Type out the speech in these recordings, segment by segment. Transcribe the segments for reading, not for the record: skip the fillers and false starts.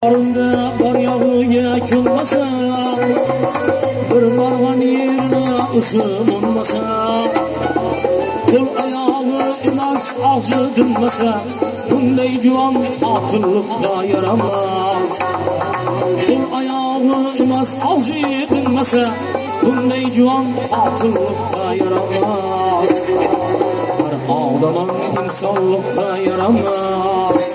Arında bar yağıya külmasa, bir bargan yerine ısım olmasa, kul ayağı emas ağzı dinmasa, bunday juvan hatırlıkta yaramaz. Kul ayağı emas ağzı dinmasa, bunday juvan hatırlıkta yaramaz. Her adamın insanlıkta yaramaz.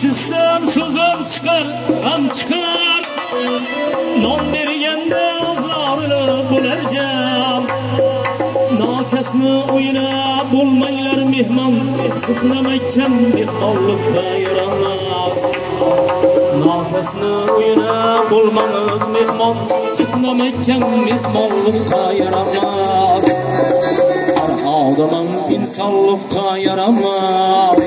Sizden sözüm çıkar, kan çıkar. Non bergende azarlı bularcam. Nakasını oyuna bulmaylar mihman, sıkınamayken bir avlukta yaramaz. Nakasını oyuna bulmanız mihman, sıkınamayken mizmanlıkta yaramaz. Her adamın insanlıkta yaramaz.